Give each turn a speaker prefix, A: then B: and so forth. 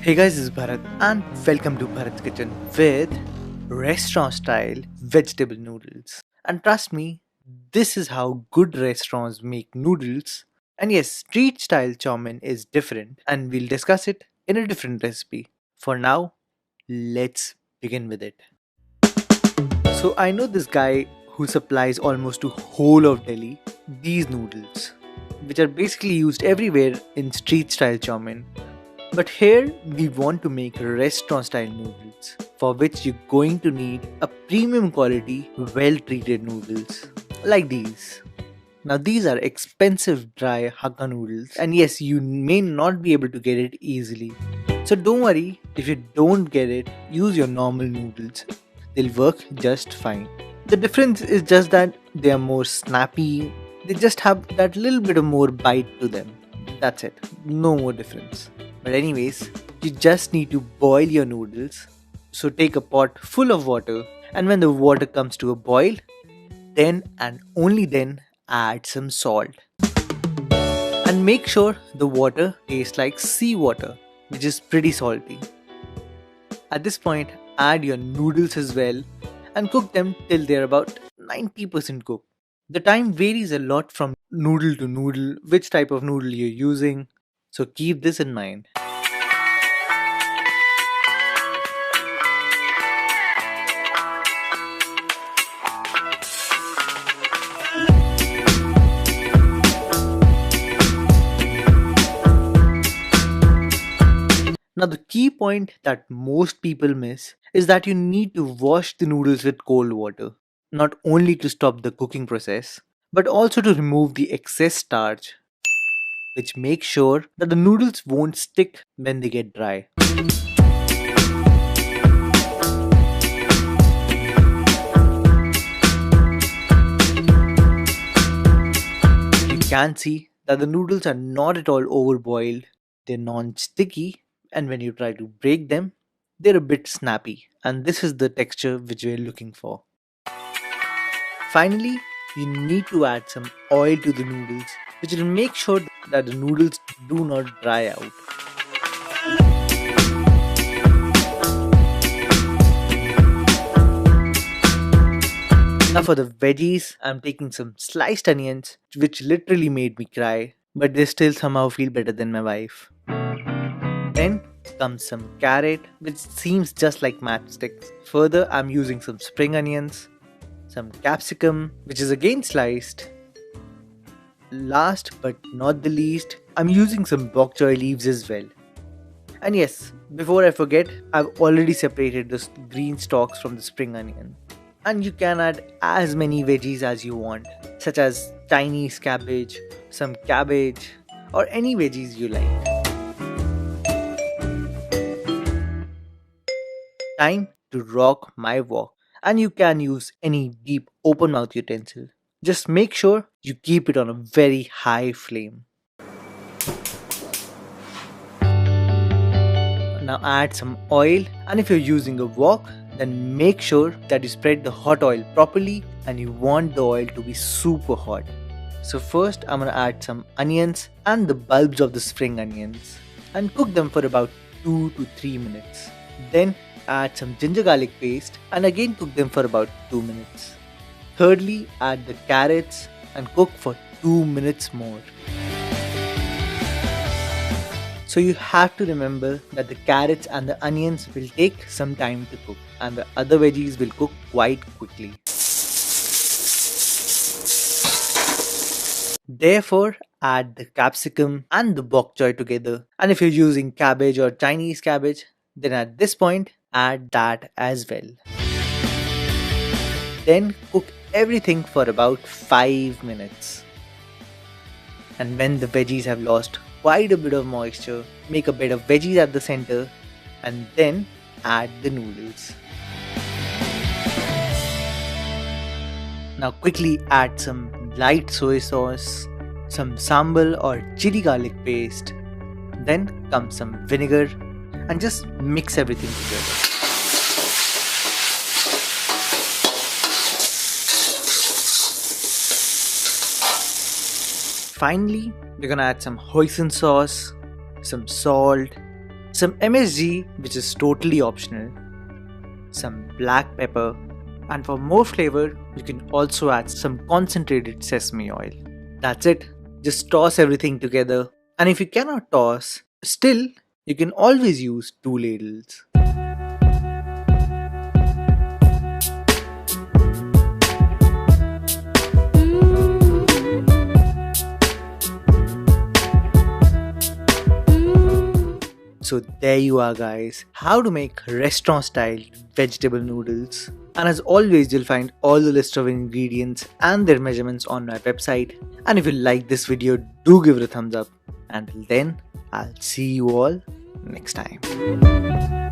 A: Hey guys, this is Bharat and welcome to Bharat's Kitchen with restaurant style vegetable noodles. And trust me, this is how good restaurants make noodles. And yes, street style chow mein is different and we'll discuss it in a different recipe. For now, let's begin with it. So I know this guy who supplies almost to whole of Delhi these noodles, which are basically used everywhere in street style chow mein. But here we want to make restaurant style noodles, for which you're going to need a premium quality, well treated noodles like these. Now, these are expensive dry Hakka noodles, and yes, you may not be able to get it easily. So, don't worry if you don't get it, use your normal noodles, they'll work just fine. The difference is just that they are more snappy, they just have that little bit of more bite to them. That's it, no more difference. But anyways, you just need to boil your noodles. So take a pot full of water, and when the water comes to a boil, then and only then add some salt. And make sure the water tastes like seawater, which is pretty salty. At this point, add your noodles as well and cook them till they're about 90% cooked. The time varies a lot from noodle to noodle, which type of noodle you're using, so keep this in mind. Now, the key point that most people miss is that you need to wash the noodles with cold water, not only to stop the cooking process, but also to remove the excess starch, which makes sure that the noodles won't stick when they get dry. You can see that the noodles are not at all overboiled, they're non sticky, and when you try to break them, they're a bit snappy, and this is the texture which we're looking for. Finally, you need to add some oil to the noodles, which will make sure that the noodles do not dry out. Now for the veggies, I'm taking some sliced onions, which literally made me cry, but they still somehow feel better than my wife. Then comes some carrot, which seems just like matchsticks. Further, I'm using some spring onions, some capsicum, which is again sliced. Last but not the least, I'm using some bok choy leaves as well. And yes, before I forget, I've already separated the green stalks from the spring onion. And you can add as many veggies as you want, such as Chinese cabbage, some cabbage, or any veggies you like. Time to rock my wok, and you can use any deep open mouth utensil. Just make sure you keep it on a very high flame. Now add some oil, and if you're using a wok, then make sure that you spread the hot oil properly and you want the oil to be super hot. So first I'm gonna add some onions and the bulbs of the spring onions and cook them for about 2 to 3 minutes. Then add some ginger garlic paste and again cook them for about 2 minutes. Thirdly, add the carrots and cook for 2 minutes more. So you have to remember that the carrots and the onions will take some time to cook and the other veggies will cook quite quickly. Therefore, add the capsicum and the bok choy together, and if you're using cabbage or Chinese cabbage, then at this point add that as well. Then cook everything for about 5 minutes. And when the veggies have lost quite a bit of moisture, make a bed of veggies at the center and then add the noodles. Now quickly add some light soy sauce, some sambal or chili garlic paste, then comes some vinegar and just mix everything together. Finally, we're gonna add some hoisin sauce, some salt, some MSG, which is totally optional, some black pepper, and for more flavor, you can also add some concentrated sesame oil. That's it. Just toss everything together. And if you cannot toss, still, you can always use 2 ladles. So there you are guys, how to make restaurant style vegetable noodles. And as always, you'll find all the list of ingredients and their measurements on my website. And if you like this video, do give it a thumbs up. Until then, I'll see you all next time.